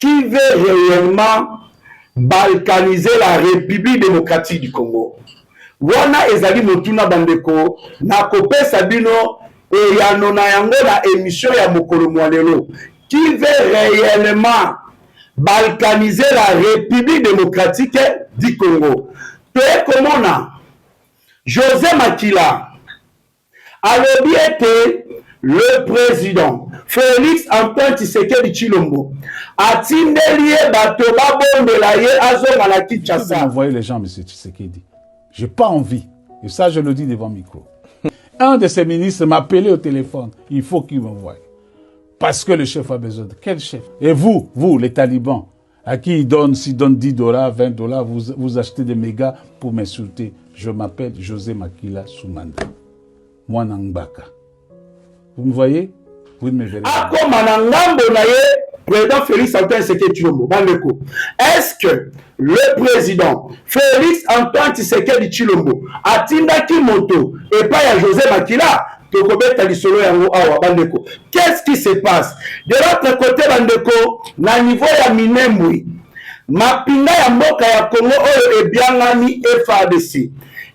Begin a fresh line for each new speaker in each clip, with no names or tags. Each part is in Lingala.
qui veut réellement balkaniser la République démocratique du Congo. Wana ezali motuna bandeko na kopesa bino eyano na yango na émission ya mokolo mwanelo qui veut réellement balkaniser la République démocratique du Congo. Toye komona José Makila alobi ete le président Félix Antoine Tshisekedi Tshilombo atindeli bato babondela ye azonga na Kinshasa.
Vous envoyez les gens, M. Tshisekedi. J'ai pas envie. Et ça, je le dis devant le micro. Un de ces ministres m'a appelé au téléphone. Il faut qu'il m'envoie. Parce que le chef a besoin de... Quel chef? Et vous, les talibans, à qui il donne, s'il donne 10 $, 20 $, vous achetez des mégas pour m'insulter. Je m'appelle José Makila Soumanda. Moi, Nangbaka. Vous me voyez? Vous ne me verrez pas.
Président Félix Antoine Tshisekedi Tshilombo, est-ce que le président Félix Antoine Tshisekedi Tshilombo atindaki moto et pas à José Makila? Qu'est-ce qui se passe? De l'autre côté, bandeko, na niveau ya Minembwe, mapinga ya mboka ya Congo oyo ebiangani FARDC.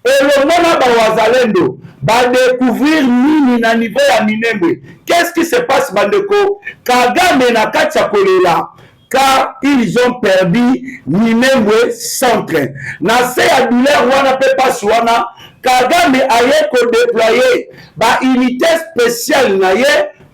Et le monde Bawazalendo va découvrir nini na niveau ya Minembwe. Qu'est-ce qui se passe, bandeko? Kagame na Katia Kolela, car ils ont perdu Minembwe centre. Na se ya douleur wana pe pas wana, Kagame aye ko déployer ba unité spéciale na ye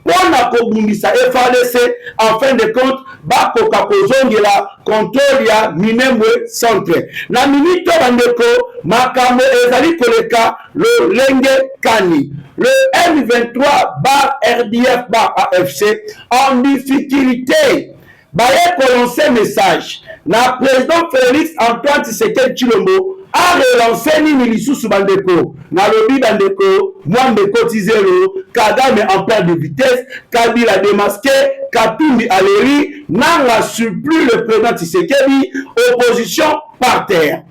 pour na kobundisa FARDC en fin de compte ba koka kozongela contrôle ya Minembwe centre. Na minute bandeko makambo ezali koleka le lenge kani. Le M23 bar RDF bar AFC en difficulté. Baye ko lancer message. Na président Félix Antoine Tshisekedi Tshilombo a relancé nini lisusu bandeko. Na lobi bandeko, Mwambeko Tizelo, Kagame en perte de vitesse, Kabila démasqué, Katumbi Aleri, Nanga supplie le président Tshisekedi, opposition par terre.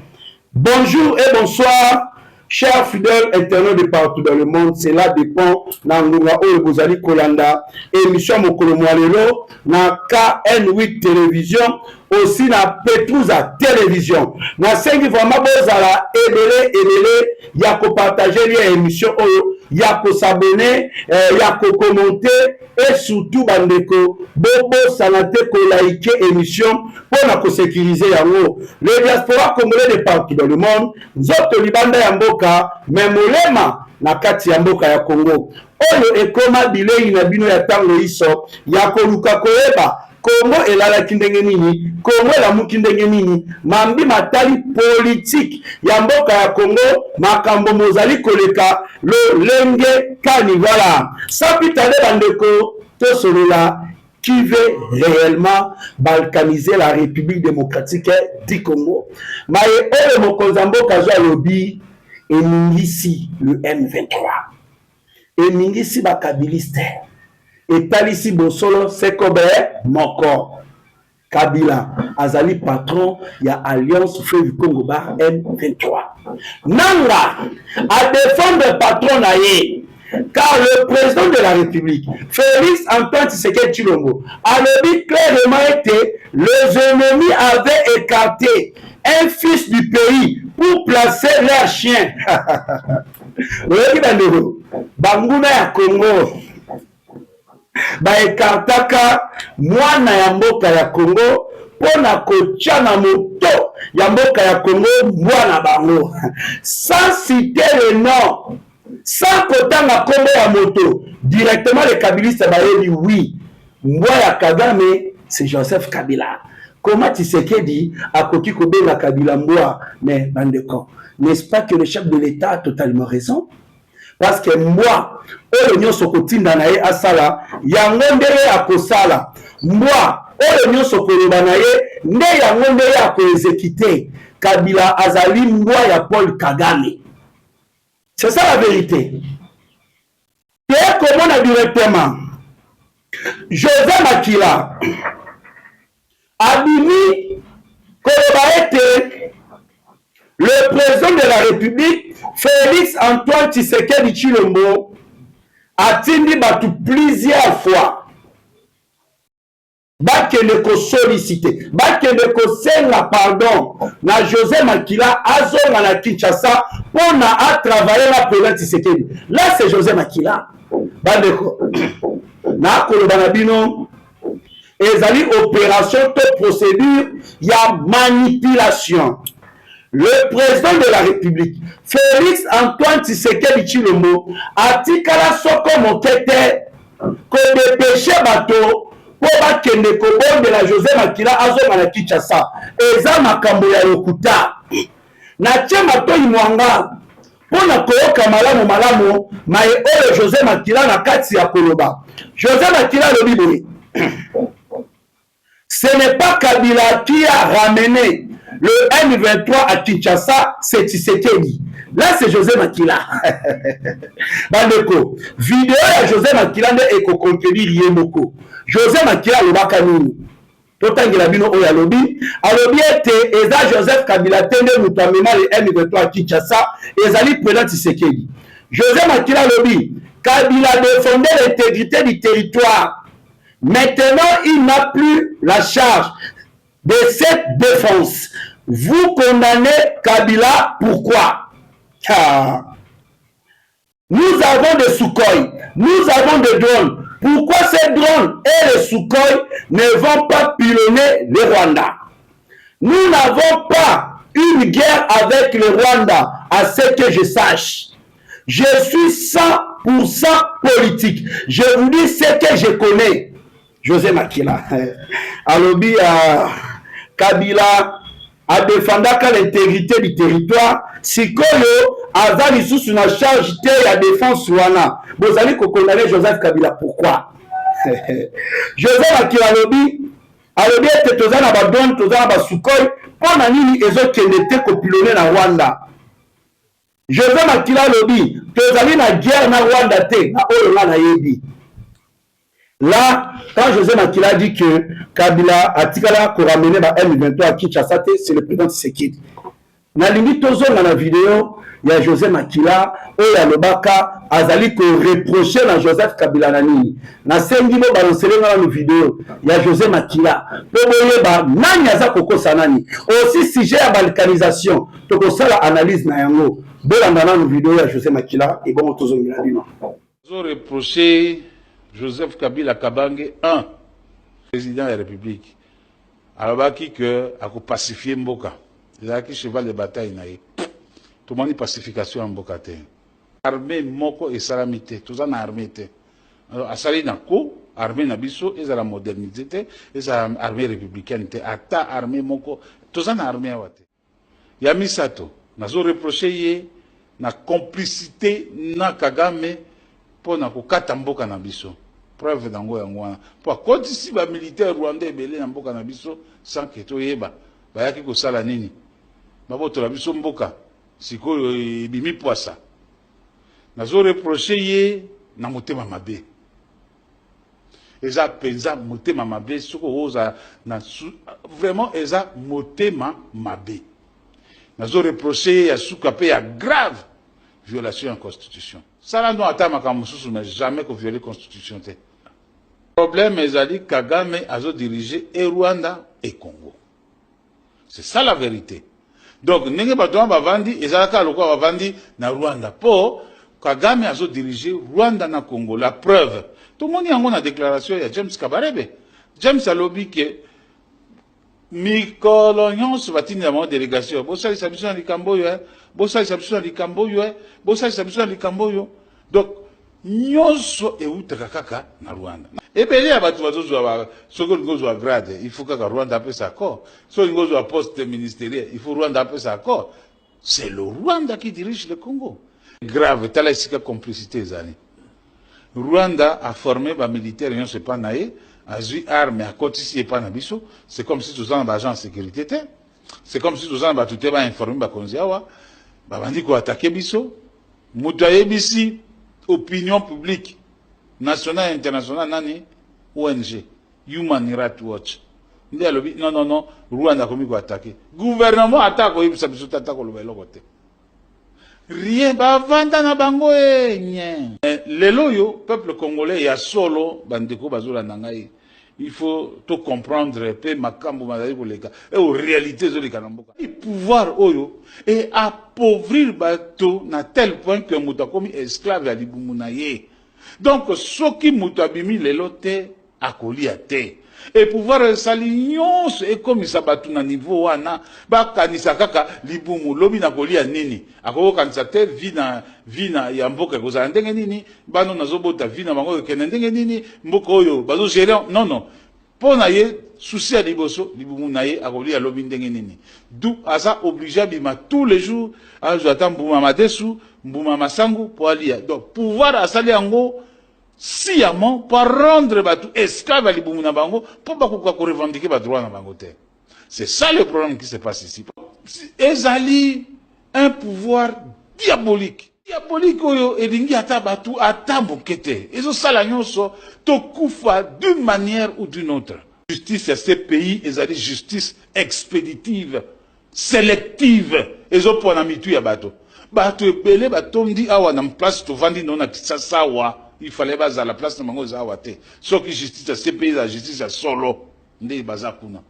Bonjour et bonsoir. Chers fidèles internautes de partout dans le monde, cela dépend Nangunga Oyebozali Kolanda, émission Mokolo Mwanelo, na KN8 télévision, aussi na Petrouza télévision. Na sengi vraiment bozala ebele ya ko partager les émissions oyo, ya ko s'abonner, ya ko commenter et surtout bandeko bobo sanate ko liker émission pour na ko sécuriser yango. Le diaspora congolais de partout dans le monde, nzoto libanda ya mboka, memolema na kati ya mboka ya Congo. Oyo ekoma bilei na bino ya tango iso, ya koluka koeba Congo elalaki ndenge nini, Congo elamuki ndenge nini, mambi matali politique ya mboka ya Congo, makambo mozali koleka lenge kani. Voilà, sans plus tarder bandeko, tosolola qui veut réellement balkaniser la République démocratique du Congo. Maye oyo mokonzi mboka zo alobi emingisi le M23, emingisi bakabiliste, etalisi bosolo sekobe moko. Kabila azali patron ya Alliance Fleuve Congo bar M23. Nanga a défendre patron na ye, car le président de la République, Félix Antoine Tshisekedi Tshilombo, alobi clairement été les ennemis avaient écarté un fils du pays pour placer leur chien. Banguna ya Congo ba ekartaka mwana ya mboka ya Congo pona kotia na moto ya mboka ya Congo mwana bango, sans citer le nom, sans kotanga kombo ya moto. Directement les kabilistes bayebi oui, mbwa ya Kagame c'est Joseph Kabila. Comment Tshisekedi akoki kobenga Kabila mbwa? Mais bandeko, n'est-ce pas que le chef de l'État a totalement raison? Parce que moi, oyo nyonso kotinda na ye asala, yango ndenge akosala. Moi, oyo nyonso koloba na ye, nde yango ndenge akoexécuter. Kabila azali mbwa ya Paul Kagame. C'est ça la vérité. Et comment on directement José Makila abimi koloba ete le président de la République, Félix Antoine Tshisekedi Tshilombo, a tindi batu plusieurs fois bakende ko solliciter, bakende ko senga pardon na José Makila azonga na Kinshasa pour na travailler na président Tshisekedi. Là c'est José Makila. Bandeko na koloba na bino ezali opération to procédure ya manipulation. Le président de la République, Félix Antoine Tshisekedi Tshilombo, atikala soko mokete ko dépêcher bateau pour bakende ko bondela José Makila azonga na Kinshasa. Eza makambo ya lokuta. Na tie matoi mwanga pona koyoka malamu maye oyo José Makila na kati ya koloba. José Makila lobi boye. Ce n'est pas Kabila qui a ramené le M23 à Kinshasa, c'est Tshisekedi. Là, c'est José Makila. Bandeko, vidéo ya José Makila ne eko contenu yemoko. José Makila le bakanini. Totangela bino oya lobi. Alobi ete eza Joseph Kabila tende mutamema le M23 à Kinshasa, ezali président Tshisekedi. José Makila lobi, Kabila défendait l'intégrité du territoire. Maintenant, il n'a plus la charge de cette défense. Vous condamnez Kabila, pourquoi? Car nous avons des Sukhoi, nous avons des drones. Pourquoi ces drones et les Sukhoi ne vont pas pilonner le Rwanda? Nous n'avons pas une guerre avec le Rwanda, à ce que je sache. Je suis 100% politique. Je vous dis ce que je connais. José Makila. Alobi Kabila a défendu l'intégrité du territoire. Sikoyo aza lisusu na charge te ya défense wana. Bozali ko condamner Joseph Kabila pourquoi? José Makila alobi ete toza na ba don toza na ba Sukhoi pona nini ezokende te ko pilonner na Rwanda. José Makila alobi tozali na guerre na Rwanda te na oyo na yebi. Là, quand José Makila dit que Kabila a tikala ko ramener ba M23 à Kinshasa, c'est le président Tshisekedi. Na limite tozo na la vidéo, il y a José Makila oya lobaka azali ko reprocher na Joseph Kabila nani. Na sengi bo balancer na vidéo, il y a José Makila. Po boyeba nani aza kokosa nani. Aussi sujet à balkanisation, to ko sala analyse na yango. Bolanda na vidéo ya José Makila et bon tozo ngila bino.
Ils ont reproché Joseph Kabila Kabange, un président de la République, alors qui que a pacifié Mboka, il a qui cheval de bataille naïe, tout le monde pacification en Mboka te, armée moko et salamité, tout ça na armée te, alors asali na ko, armée na biso, et la modernité te, et la armée républicaine te, ata armée moko, tout ça na armée wate. Yami Sato, nazo reproché ye na complicité na Kagame. Pour na kokata mboka na biso preuve dango yango wana po akotisi ba militaire rwandais ebele na mboka na biso sans que toyeba bayaki kosala nini babotola biso mboka sikoyo ebimi poasa nazo reproche ye na motema mabe eza penza motema mabe soko oza na vraiment eza motema mabe nazo reproche ya suka pe ya grave violation de la Constitution. Ça n'a pas mais jamais que violer la Constitution. Le problème est que Kagame a dirigé et Rwanda et Congo. C'est ça la vérité. Donc, n'est pas Bavandi et Zalaka Loko Bavandi na Rwanda. Pour Kagame a dirigé Rwanda na Congo. La preuve. Tout le monde y a une déclaration, il y a James Kabarebe. James a lobby que Mikolonyon se va tenir dans la délégation. Bon, ça, il s'habille dans les Camboyo, bon, ça, il s'habille dans les Camboyo, bon, ça, il s'habille dans les Camboyo. Donc, nyonso e utaka kaka na Rwanda. Et bien, il y a des gens qui ont grade, il faut que Rwanda appelle ça accord. Si on a un poste ministériel, il faut Rwanda appeler ça accord. C'est le Rwanda qui dirige le Congo. Grave, t'as la complicité, Zani. Rwanda a formé des militaires, ils ne sont pas naïfs. Azu arme à côté si pas nabiso, c'est comme si tous en agent de sécurité, c'est comme si tous en tout est informé ba konziawa, ba bandi ko attaquer biso, mutaye bisi opinion publique nationale et internationale nani ONG Human Rights Watch. Ndi alobi non Rwanda komi ko attaquer. Gouvernement attaque ko yibisa biso tata ko lobelo kote. Rien ba vanda na bango nye. Lelo yo peuple congolais ya solo bandeko bazula nangai. il faut tout comprendre un peu makambo mazali koleka et en réalité zo leka na mboka le pouvoir oyo et appauvrir bato na tel point que muta komi esclave ya libumu na ye donc soki muta bimi lelo te akolia te et pouvoir sali nyonso ekomisa bato na niveau wana bakanisa kaka libumu lobi na kolia nini akokanisa te vina ya mboka ekozala ndenge nini bano nazobota vina bango ekende ndenge nini mboka oyo bazo gérer non mpo na ye susi ya liboso libumu na ye akolia lobi ndenge nini du aza obligé abima tous les jours azwa ata mbuma madesu mbuma masangu po alia donc pouvoir asali yango sciemment pour rendre batu esclaves à libumu na bango pour bakoka ko revendiquer ba droit na bango te. C'est ça le problème qui se passe ici. Ezali un pouvoir diabolique. Diabolique oyo elingi ata batu ata mokete. Ezo sala nyonso to kufa d'une manière ou d'une autre. Justice à ces pays ezali justice expéditive, sélective. Ezo pona mitu ya bato. Bato ebele batondi awa na place to vandi nona Kinshasa wa. Il fallait baser la place de Mango Zawate. Sauf que justice à ces pays, la justice à solo. Ndé bazakuna.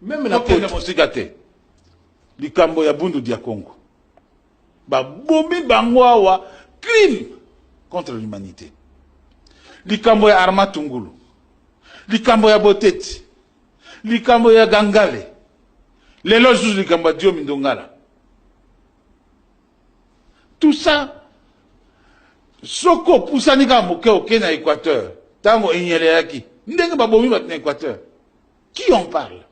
Même la peine de gâté. Li kambo ya bundu dia Congo. Ba bomi bangwawa crime contre l'humanité. Li kambo ya Arma Tungulu. Li kambo ya Boteti. Li kambo ya Gangale. Lelo juge li kambo Dio Mindongala. Tout ça Soko pusani ka moke oke na Équateur. Tango inyele yaki. Ndenge babomi bat na Équateur. Qui en parle?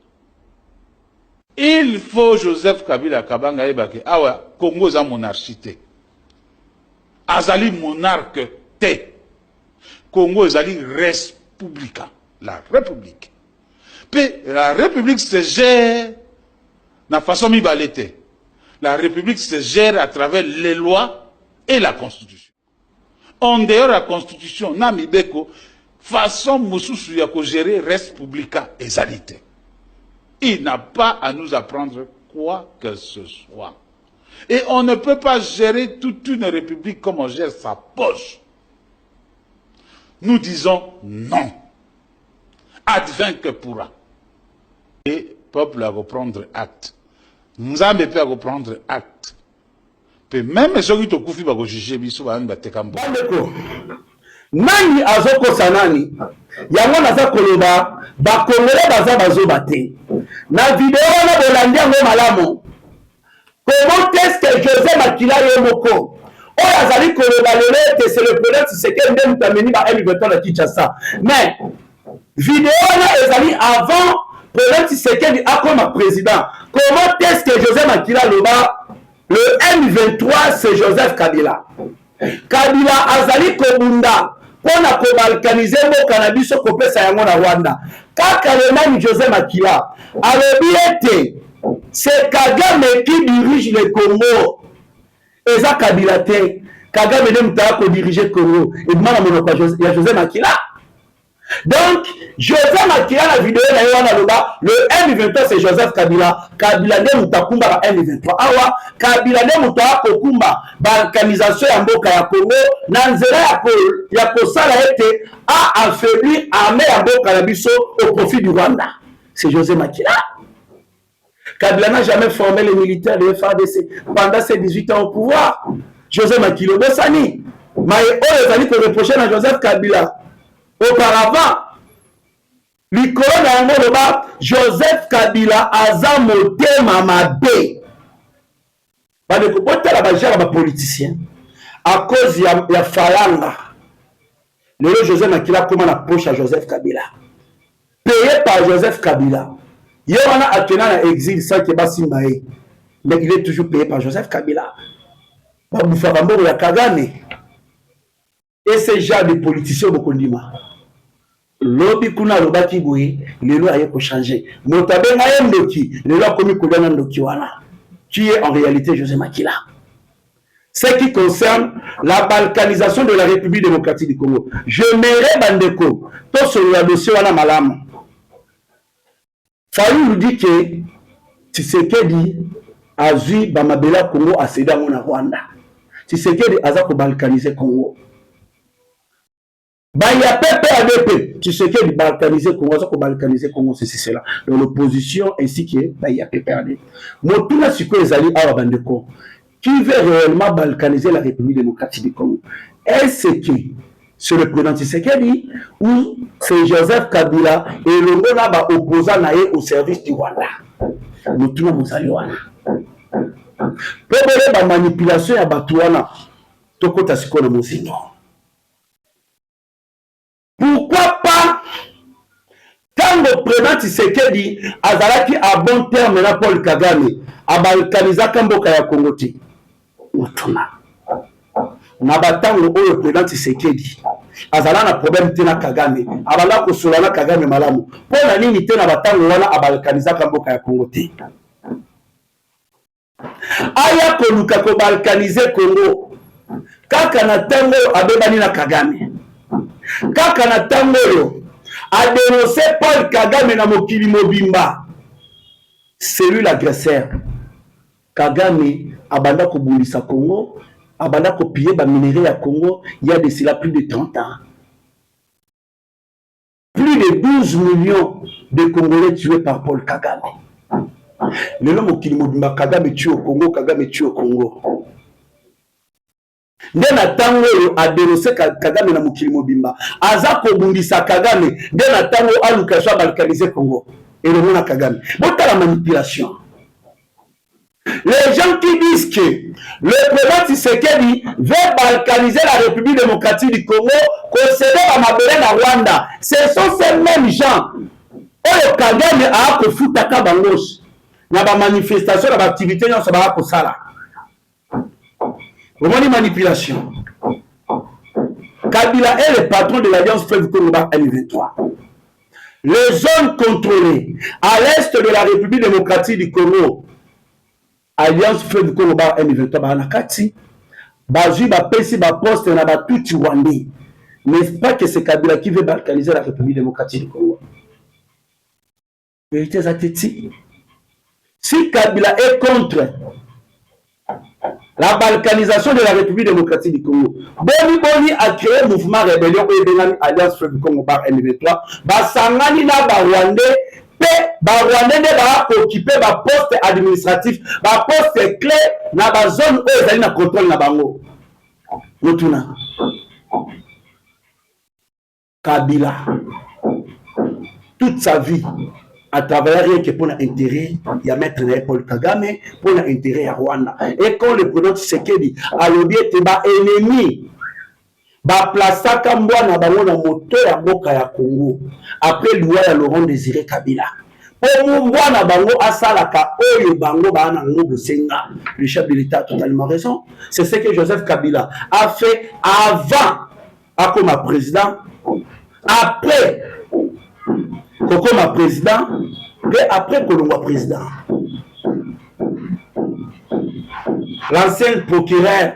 Il faut Joseph Kabila Kabanga ebake. Awa, Congo za monarchité. Azali monarque te. Congo ezali respublica. La République. Puis la République se gère na façon mi balete. La République se gère à travers les lois et la Constitution. En dehors de la Constitution, Nami Beko, façon Moussousou ya ko gérer res publica ezalité. Il n'a pas à nous apprendre quoi que ce soit. Et on ne peut pas gérer toute une république comme on gère sa poche. Nous disons non. Advint que pourra. Et le peuple a reprendre acte. Nzambe peut reprendre acte. Même ceux qui te koufis ba ko juger biso ba nba tekambo.
Bandeko. Nani azoko sanani? Yango naza koloba ba kongole baza bazoba te. Na vidéo na bolandi yango malamu. Comment est-ce que José Makila yomoko? Oyo azali koloba lelo te c'est le président Tshisekedi nde mutameni ba M23 na Kinshasa. Mais vidéo na ezali avant président Tshisekedi akoma président. Comment est-ce que José Makila loba le M23 c'est Joseph Kabila. Kabila azali kobunda pona ko balkaniser mboka na biso kopesa yango na Rwanda. Kaka le même Joseph Makila alobi ete c'est Kagame qui dirige le Congo. Eza Kabila te. Kagame ne mutaka ko diriger Congo. Et mana monoko ya Joseph Makila. Donc, Joseph Makila la vidéo na yoana loba, le M23 c'est Joseph Kabila. Kabila ne mutakumba ba M23. Awa, Kabila ne mutaka kokumba balkanisation ya mboka ya Congo, na nzela ya kosala ete a affaibli armée ya mboka na biso au profit du Rwanda. C'est Joseph Makila. Kabila n'a jamais formé les militaires de FARDC pendant ses 18 ans au pouvoir. Joseph Makila Bosani. Mais on les a dit que reprocher à Joseph Kabila. Auparavant, l'icône de Joseph Kabila aza motema mabe. Bandeko botala bajara ba politicien à cause ya falanga. Le Joseph Makila comment la poche à Joseph Kabila. Payé par Joseph Kabila. Il y a un attenant à exil sans que Basimbaye. Mais il est toujours payé par Joseph Kabila. Baboufarambo ya Kagame. Et ces gens de politiciens au Kondima. Lobi kuna lobaki boye, les lois aye ko changer. Motabe na ndoki, les lois komi kodana ndoki wana. Qui est en réalité Joseph Makila. Ce qui concerne la balkanisation de la République démocratique du Congo. Je m'irai bandeko, tout sur le dossier wana malamu. Fayou nous dit que Tshisekedi a vu Bamabela Congo a cédé à Rwanda. Tshisekedi a ko balkaniser Congo. Bah, il y a PPADP. Tu sais qu'il balkaniser Congo, ça balkaniser Congo, c'est cela. Dans l'opposition, ainsi que bah, il y a PPADP. Moi, tout ce que les alliés à Bandeko, qui veut réellement balkaniser la République démocratique du Congo? Est-ce que c'est le président Tshisekedi ou c'est Joseph Kabila et le monde va opposant au service du Rwanda? Nous tous nous allons. Pour la manipulation à Batouana, tout côté à ce qu'on a musique. Pourquoi pas quand le président Tshisekedi azalaki à bon terme na Paul Kagame a balkaniza Kamboka ya Congo ti mutuna na batango oyo président Tshisekedi azala na problème te na Kagame abala kosola na Kagame malamu po na nini te na batango wana a balkaniza Kamboka ya Congo ti aya koluka ko balkanize Congo kaka na tango abebani na Kagame kaka na tango yo a dénoncé Paul Kagame na mokili mobimba. C'est lui l'agresseur. Kagame abanda ko bulisa Congo, abanda ko piller ba minerais à Congo il y a de cela plus de 30 ans. Plus de 12 millions de Congolais tués par Paul Kagame. Le nom mokili mobimba Kagame tue au Congo, Kagame tue au Congo. Nde na tango a dénoncé Kagame na mokili mobimba aza kobundisa Kagame nde na tango aluka so balkaniser Congo et le mona Kagame bota la manipulation. Les gens qui disent que le président Tshisekedi veut balkaniser la République démocratique du Congo concédé à Mabele na Rwanda, ce sont ces mêmes gens oyo Kagame a kofutaka bangos na ba manifestation na ba activité nyonso ba kosala. Comment une manipulation? Kabila est le patron de l'Alliance Fleuve Congo M23. Les zones contrôlées à l'est de la République démocratique du Congo, Alliance Fleuve Congo M23, Banakati, Bazu, Bapesi, Baposte, Nabatuti, Wandi. N'est-ce pas que c'est Kabila qui veut balkaniser la République démocratique du Congo? Vérité Zateti. Si Kabila est contre la balkanisation de la République démocratique du Congo, Boni a créé un mouvement rébellion et une alliance Fleuve Congo par M23. Basangani na Barwandais, Barwandais ne va occuper un poste administratif, un poste clé dans la zone où ils ont contrôle na bango. Mutuna. Kabila, toute sa vie, à travers rien que pour l'intérêt, il y a maître Paul Kagame, pour l'intérêt à Rwanda. Et quand le président Tshisekedi a lobby était bas ennemi, bas plaça Kambwa na bango na moto ya mboka ya Congo. Après loi ya Laurent Désiré Kabila. Pour mwa na bango asalaka oyo bango ba na ngobo senga. Le chef de l'État a totalement raison. C'est ce que Joseph Kabila a fait avant à comme président, après comme président, et après Kolomba président. L'ancien procureur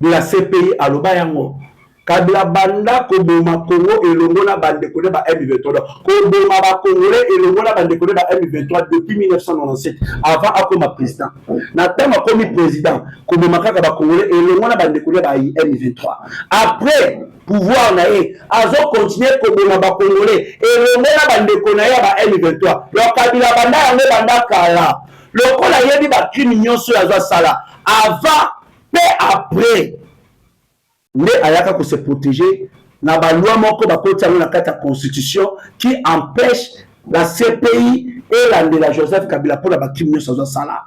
de la CPI à Lobayango, Kabila Banda, Koboma Congo et Longona Bande Kone ba M23. Koboma ba Congolais et Longona Bande Kone ba M23 depuis 1997, avant Akoma président. Natama comme président, Koboma Kaka ba Congolais et Longona Bande Kone ba M23. Après pouvoir naé, azo continuer Koboma ba Congolais et Longona Bande Kone ba M23. Le Kabila Banda yango Banda Kala. Le Kola yebi ba crime nyonso ya zo sala. Avant et après. Mais ayaka ko se protéger na ba loi moko ba koti na kata constitution qui empêche la CPI et la Joseph Kabila pour la crime sans sala.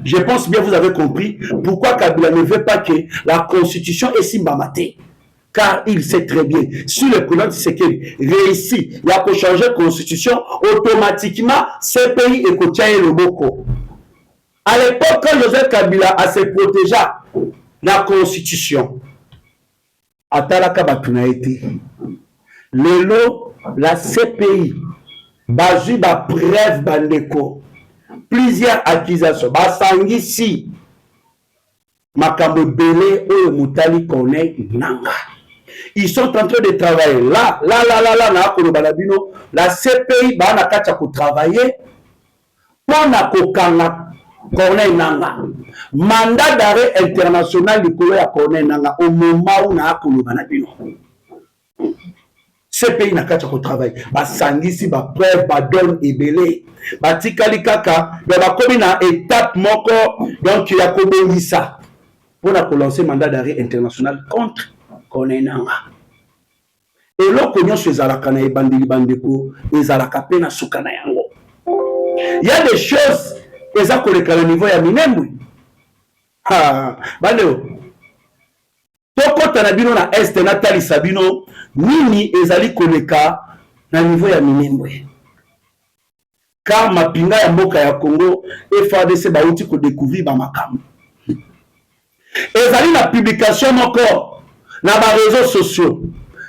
Je pense bien vous avez compris pourquoi Kabila ne veut pas que la constitution est simbamaté. Car il sait très bien, si le président Tshisekedi réussit, il a pour changer la constitution, automatiquement CPI et Kotiaye le Boko. À l'époque, quand Joseph Kabila a se protégé la constitution, Atalaka Batuna été. Lelo, la CPI, Bazu ba preuve bandeko, plusieurs accusations, Basangi si, Makambo Bele, Oyo Mutali Kone, Nanga. Ils sont en train de travailler. Là, la CPI, na kacha ko travailler, pour na kokanga Corneille Nanga. mandat d'arrêt international likolo ya Corneille Nangaa au moment où na koloba na bino. Ce pays n'a qu'à travailler. Basangisi, ba preuve, ba donne ebele. Batikali kaka, ba komi na étape moko, donc il y a kobengi ça. Pour la lancer mandat d'arrêt international contre Corneille Nangaa. Et là, qu'on y a chez Zalaka na ebandeli bandeko, et Zalaka pe na suka na yango. Il y a des choses, eza koleka le niveau ya minembwe. Ah, bandeo. Toko tanabino na est na tali sabino, nini ezali koleka na niveau ya minembwe. Car mapinga ya mboka ya Congo, FARDC bauti ko découvrir ba makambo. Ezali na publication moko na ba réseaux sociaux.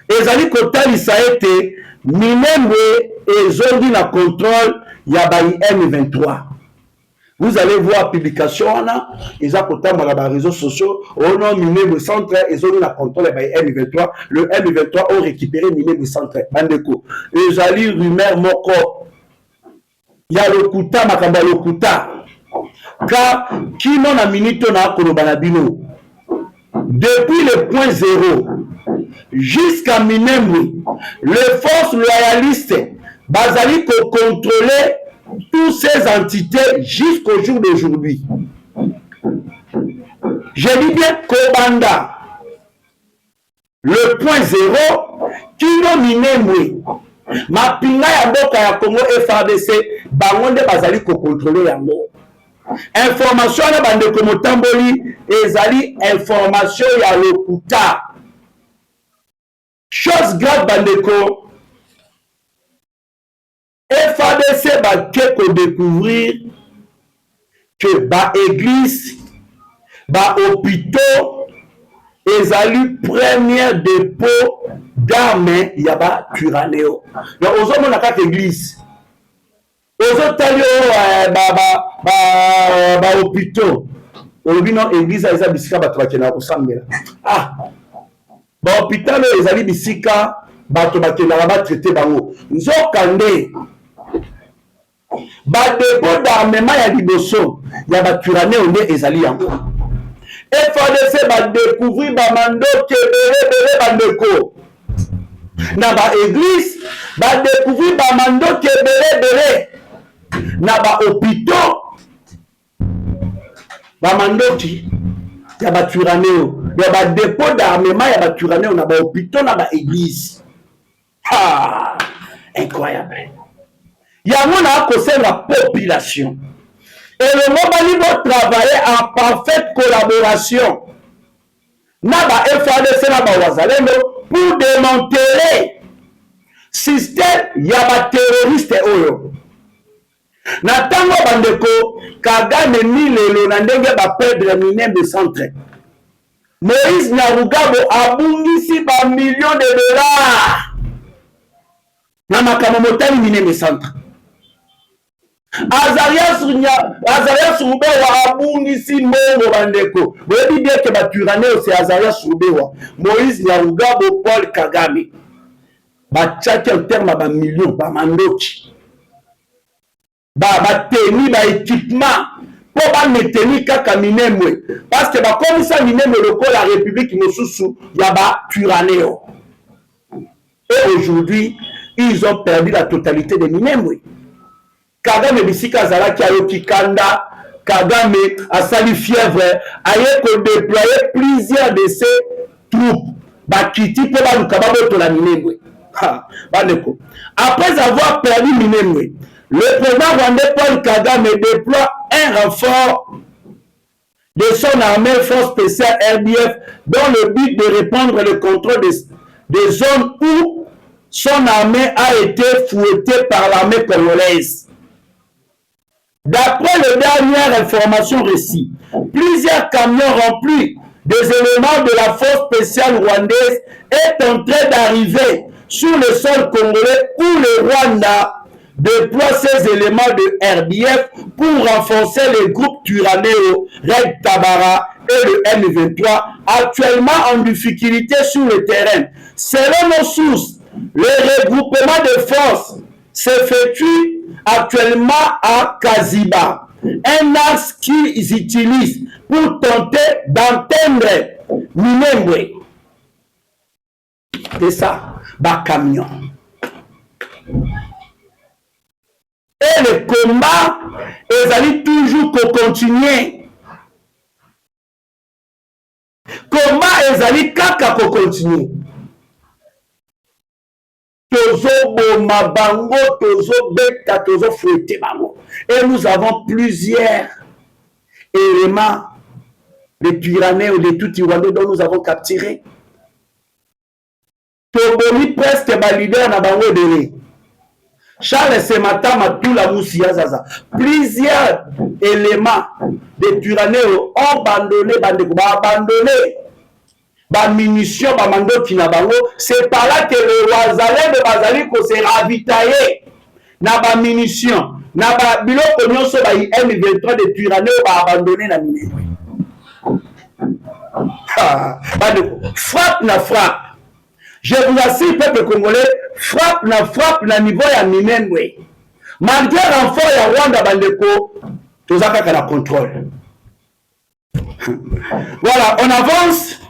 Ezali kotalisa ete minembwe ezongi na contrôle ya ba M23. Vous allez voir publication là, ils ont porté dans les réseaux sociaux, au nom minembwe centre, ils ont eu la contrôle ya ba M23. Le M23 ont récupéré minembwe centre. Bandeko, ezali rumeur moko. Ya lokuta makamba lokuta. Car qui non a minute na koloba na bino. Depuis le point zéro jusqu'à Minembwe, les forces loyalistes bazali ko contrôler toutes ces entités jusqu'au jour d'aujourd'hui. Je dis bien Kobanda, le point zéro, Kino Minembwe, mapinga ya mboka ya Congo FARDC, bangonde bazali ko contrôler yango. Information na bandeko motamboli ezali information ya lokuta. Chose grave bandeko, FARDC va découvrir que ba église, ba hôpitaux, ezali première dépôt d'armes yaba Turaneo. Donc aux hommes on a quatre églises. Aux autres ba hôpitaux. Olobi non église eza bisika bato bakena kosambela. Ah. Ba hôpital ezali bisika bato bakena ba traiter bango. Nzokande ba dépôt d'armement ya liboso ya ba Turaneo nde ezali yango. FARDC va découvrir ba mandoki ebele bandeko. Na ba église va découvrir ba mandoki ebele. Na ba hôpitaux ba mandoki ya ba Turaneo. Ya ba dépôt d'armement ya ba Turaneo na ba hôpitaux na ba église. Ah, incroyable. Yango na conseil la population. Et le Mobali va travailler en parfaite collaboration. Naba FARDC naba wazalendo pour démanteler système yaba terroriste oyo. Na tango bandeko Kagame milelo na ndenge ba perdre Minembwe centre. Moïse Nyarugabo abungisi ba millions de dollars. Na makambo motali Minembwe centre. Azarias Rubewa abungisi mbongo bandeko. Boyebi bien que ba Turaneo c'est Azarias Rubewa. Moïse Nyarugabo Paul Kagame. Ba tchaki en terme ba millions ba mandoki. Ba teni ba équipement pour ba meteni kaka Minembwe. Parce que ba comme ça Minembwe loko la République mosusu ya ba Turaneo. Et aujourd'hui, ils ont perdu la totalité de Minembwe. Kagame bisika zalaki ayoki kanda, Kagame asali fièvre, aye ko déployer plusieurs de ses troupes. Bakiti po ba lukaba boto la Minembwe. Bandeko. Après avoir perdu Minembwe, le président rwandais Paul Kagame déploie un renfort de son armée force spéciale RDF dans le but de reprendre le contrôle des zones où son armée a été fouettée par l'armée congolaise. D'après les dernières informations récit, plusieurs camions remplis des éléments de la force spéciale rwandaise est en train d'arriver sur le sol congolais où le Rwanda déploie ses éléments de RDF pour renforcer les groupes Turaneo, Red Tabara et le M23, actuellement en difficulté sur le terrain. Selon nos sources, le regroupement de forces s'effectue actuellement à Kaziba, un axe qu'ils utilisent pour tenter d'entendre Minembwe. C'est ça, bas camion. Et le combat, ils allaient toujours continuer. Combat, ils allaient kaka continuer. Tozo boma bango, tozo beta, tozo fouetter bango. Et nous avons plusieurs éléments de Twirwaneho ou de Tutsi-Rwanda dont nous avons capturé. Toboni presque ba leader na bango délai. Charles Sematama tout la Moussia Zaza. Plusieurs éléments de Twirwaneho ont abandonné, ba munitions, ba mando kinabango. C'est par là que le Wazalais de Bazali ko se ravitailler na ba munitions, na ba biloko nyonso ba M23 de Twirwaneho ba abandonné na Minembwe. Frappe na frappe. Je vous assure, peuple congolais, frappe na niveau ya Minembwe. Malgré renfort ya Rwanda bandeko, tozaka ka na contrôle. Voilà, on avance.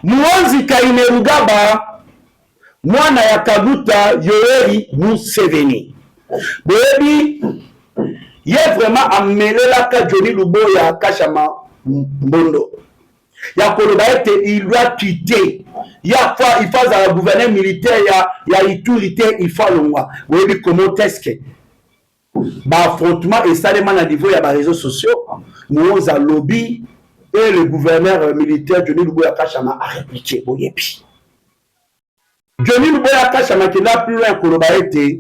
Muhoozi Kainerugaba, mwana ya Kaguta Yoweri Museveni. Boyebi, ye vraiment amelelaka Johnny Luboya Kashama Mbondo. Ya koloba ete il doit quitter. Il faut à la gouverneur militaire ya Ituri il faut longwa. Boyebi comment est-ce que affrontement et ça demande à niveau ya ba réseaux sociaux. Muhoozi lobby et le gouverneur militaire Johnny Luboya Kashama a répliqué boyebi. Johnny Luboya Kashama qui là plus loin koloba ete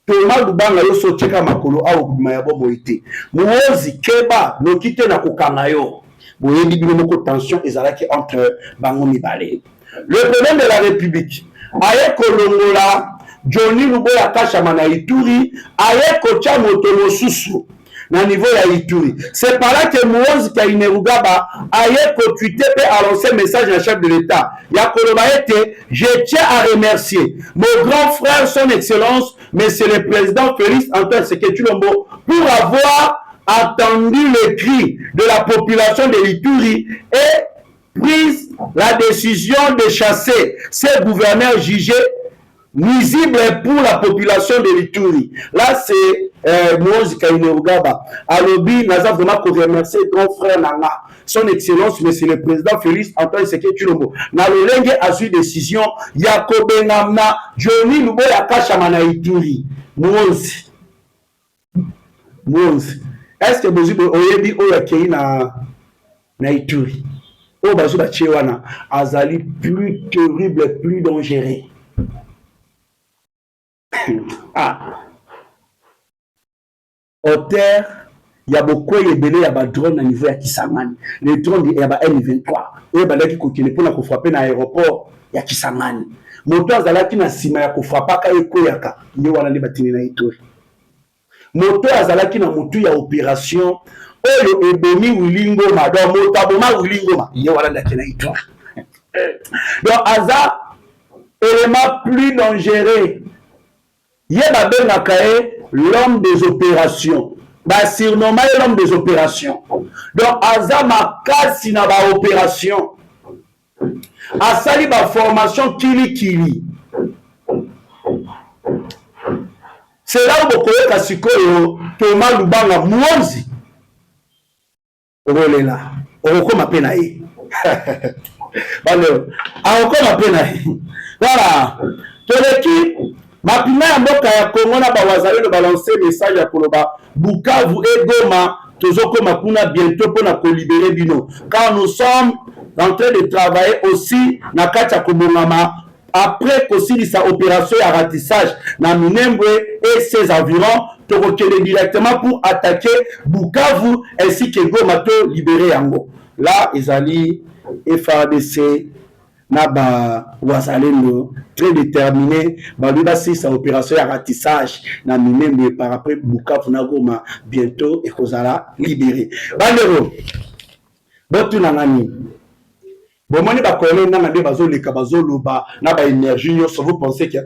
Thomas Lubanga yo socheka makolo awo kubima ya bobo ite. Muhoozi keba no kite na kokanga yo. Boyebi bino moko tension ezalaki entre bango mibale. Le président de la République aye kolongola Johnny Luboya Kashama na Ituri aye kocha moto mosusu na niveau ya Ituri. C'est par là que Muhoozi Kainerugaba aye ko tweeter pe annoncer message à chef de l'État. Ya koloba ete, je tiens à remercier mon grand frère son excellence monsieur le président Félix Antoine Tshisekedi Tshilombo pour avoir entendu le cri de la population de l'Ituri et prise la décision de chasser ces gouverneurs jugés nuisibles pour la population de l'Ituri. Là, c'est Muhoozi Kainerugaba. Alobi, naza vraiment pour remercier grand frère Nanga, son excellence, monsieur le président Félix Antoine Tshisekedi Tshilombo. Na lolenge a su décision, Yakobe Namna, Johnny Luboya Kashama na Ituri. Muhoozi. Est-ce que vous avez oyebi na Ituri? O bazu ba chewana azali plus terrible, plus dangereux. Auteur, il y a beaucoup de drone à niveau de Kisangani. Les drones, il y a M23. Il y a des gens qui ont frappé dans l'aéroport de Kisangani. Moto azalaki na sima ya kufrapaka ekoyaka. Nye wana nde batini na Ituri. Moto azalaki na mutu ya opération oyo ebomi Wilingo ma. Donc moto aboma Wilingo ma. Nye wana nde na Ituri. Donc aza élément plus dangereux. Yeba Benakae, l'homme des opérations. Bah, surnommé l'homme des opérations. Donc, Azama Kasi na ba opération. Asali ba formation kili. C'est là où Bokoye Kasikoyo, Thomas Lubanga, Muhoozi. Ogolela. Oroko mapenaye. Oroko mapenaye. Voilà. Ton équipe. Mapina ya mboka ya Congo na bawazalendo balancer message ya koloba Bukavu et Goma tozoko makuna bientôt pour na libérer bino car nous sommes en train de travailler aussi na kati ya kobongama après qu'aussi sa opération ya ratissage na Minembwe et ses environs tokokele directement pour attaquer Bukavu ainsi que Goma to libérer yango. Là ezali FARDC na ba wazalendo très déterminé baluba si sa opération ya ratissage na Minembwe par après Bukavu na Goma bientôt ekozala libéré. Bandero botu na ngani bomoni ba kolé na nde bazoleka bazoloba na ba énergie nyonso vous pensez que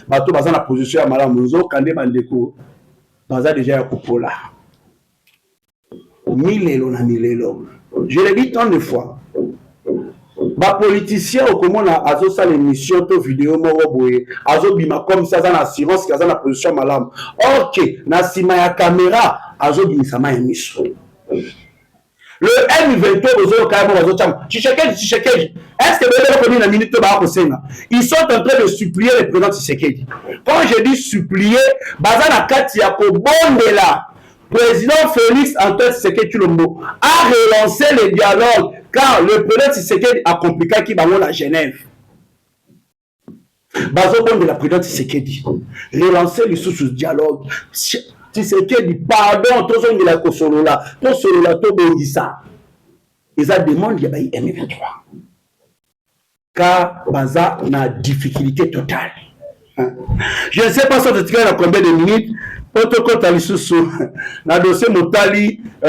bato baza na position ya malamu zo kande bandeko baza déjà ya kopola milelo na milelo. Je l'ai dit tant de fois. Les politiciens au comment azo ça l'émission to vidéo moko boye azo bima comme ça dans assurance qui a dans position malam. OK, na sima ya caméra azo bimisa ma émission. Le M23 ozo ka mo azo cham. Tshisekedi. Est-ce que vous avez une minute ba ko senga? Ils sont en train de supplier le président Tshisekedi. Quand je dis supplier, baza na kati ya ko bondela. Président Félix Antoine Tshisekedi Tshilombo a relancé le dialogue car le président Tshisekedi a compliqué qui va à Genève. Bazobon de la présidente Tshisekedi relancer le sous dialogue. Tshisekedi pardon tous on de la kosolola to bongisa. Ils a demandé ya bayi M23 car baza na difficulté totale. Je ne sais pas si tu as combien de minutes. Protocole tali susu na dossier motali tu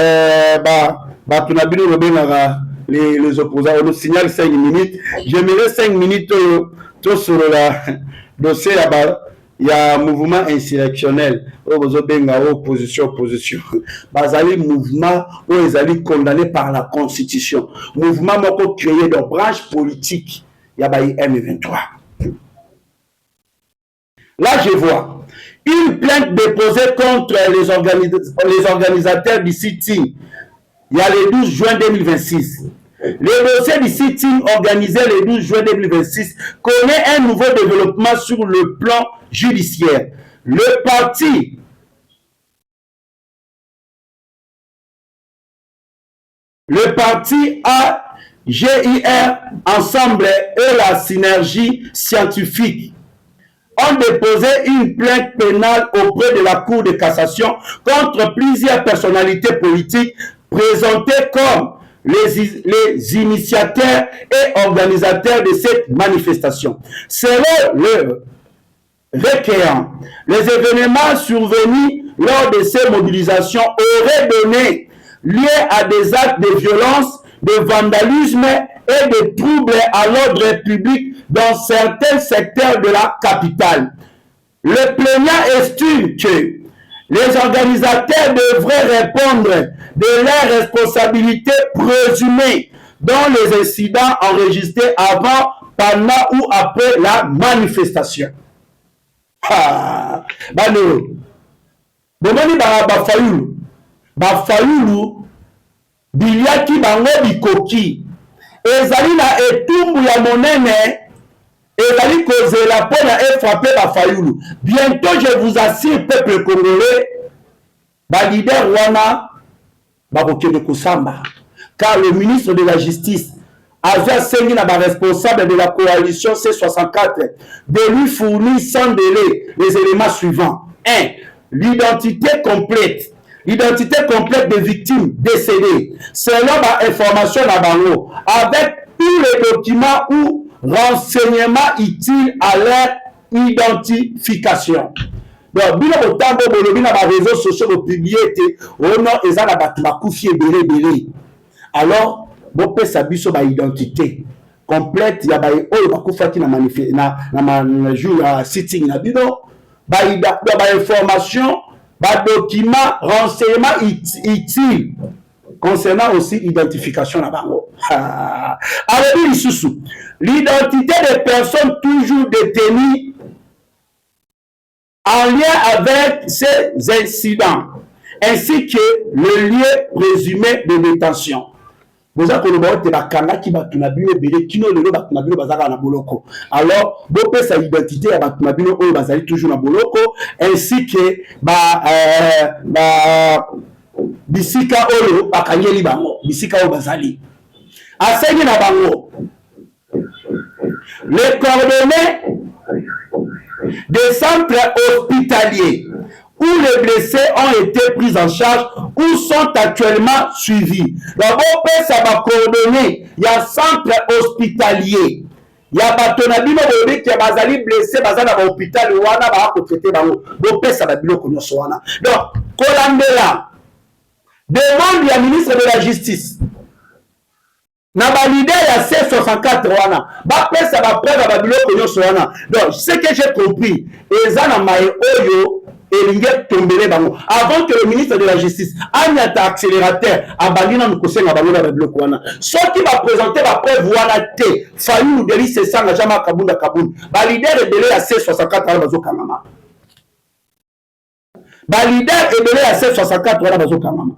n'as bien les opposants on nous signale 5 minutes. J'aimerais 5 minutes tout sur le dossier il y a un mouvement insurrectionnel opposition bazali mouvement où ils allaient condamnés par la constitution mouvement moko créé de branche politique il y a M23. Là je vois une plainte déposée contre les organisateurs du sitting. Il y a le 12 juin 2026. Le dossier du sitting organisé le 12 juin 2026 connaît un nouveau développement sur le plan judiciaire. Le parti AGIR Ensemble et la synergie scientifique ont déposé une plainte pénale auprès de la Cour de cassation contre plusieurs personnalités politiques présentées comme les initiateurs et organisateurs de cette manifestation. Selon le requérant, les événements survenus lors de ces mobilisations auraient donné lieu à des actes de violence, de vandalisme et de troubles à l'ordre public dans certains secteurs de la capitale. Le plaignant estime que les organisateurs devraient répondre de leurs responsabilités présumées dans les incidents enregistrés avant, pendant ou après la manifestation. Bafayulu biliaki bango bikoki ezali na etumbu ya monene ezali kozela pona frapper Bafayulu. Bientôt je vous assure peuple congolais ba leader wana bakokende kusamba car le ministre de la justice Azia Sengi na responsable de la coalition C64 de lui fournir sans délai les éléments suivants. 1. L'identité complète des victimes décédées selon l'information à Bango avec tous les documents ou renseignements utiles à leur identification. Donc, bino botambo bolobi na ba réseaux sociaux publiés au nom ezala batu bakufi ebele. Alors, bon pesa biso ba identité complète ya ba oyo bakufaki na jour ya sitting na bino ba information ba document renseignement utile concernant aussi identification na bango. Alors l'identité des personnes toujours détenues en lien avec ces incidents ainsi que le lieu présumé de détention. Vous avez dit que alors, vous avez sa identité à toujours na boloko ainsi que bisika olo bakanyeli bango bisika o bazali asengi na bango les coordonnées des centres hospitaliers où les blessés ont été pris en charge ou sont actuellement suivis. D'abord, ça va coordonner. Il y a un centre hospitalier. Il y a Batonabino qui est blessé dans l'hôpital. Il y a un traité. Donc, ça va bien qu'on soit là. Donc, Kolambela demande au ministre de la Justice. Na validé la C64 wana. Ba pesa ba preuve ba bilo qu'on soit là. Donc, ce que j'ai compris, ezana mai oyo elinge tombele bango avant que le ministre de la justice anyata accélérateur abalina nukosenga bango na biloko wana soki baprésente bapreuve wana te Fayulu Delis esanga jama kabunda balider ebele ya C64 wana bazokangama balider ebele ya C64 wana bazokangama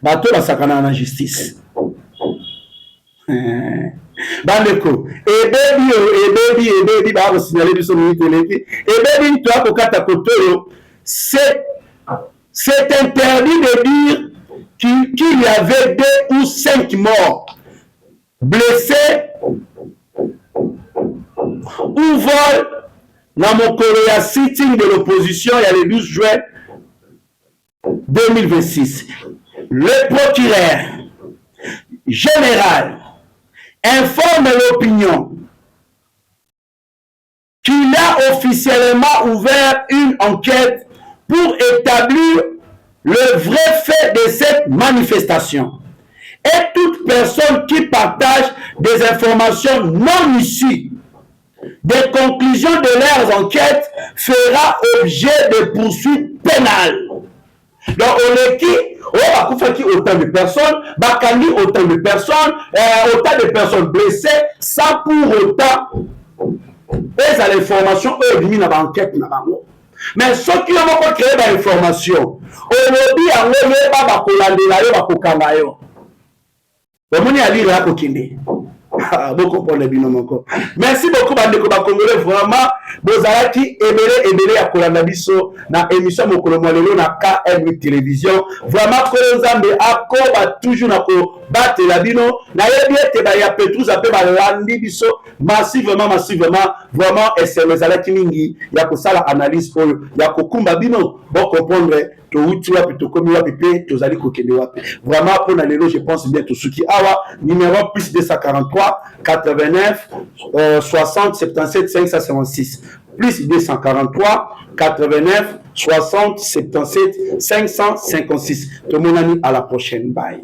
bato basakana na justice bandeko ebebi bakosignale biso minute eleki ebebi to akokata kotoyo c'est interdit de dire qu'il y avait 2 ou 5 morts blessés ou vol dans mon Korea sitting de l'opposition il y a le 12 juin 2026. Le procureur général informe l'opinion qu'il a officiellement ouvert une enquête pour établir le vrai fait de cette manifestation. Et toute personne qui partage des informations non issues des conclusions de leurs enquêtes fera objet de poursuites pénales. Donc on est qui autant de personnes, bakani autant de personnes blessées, sans pour autant et à l'information eux dans l'enquête na bango. Mais ceux qui ont créé l'information, on dit à eux ba bakolandela yo bakokanga yo. Omoni ali la kokinde. Beaucoup pour les binomoko. Merci beaucoup bandeko bakongolais vraiment bozalaki ebele ya kolanda biso na émission mokolo molelo na KM télévision vraiment kolonzambe akoba toujours na ko battre la bino na yebiete ba ya Petrus ape balandi biso massivement vraiment SMS alaki mingi ya kosala analyse oyo ya kokumba bino bon comprendre to uti wapi to komi wapi pe to zali kokende wapi vraiment pour na lelo je pense bien to suki awa numéro plus 243 89 60 77 556 plus 243 89 60 77 556 to monani à la prochaine bye.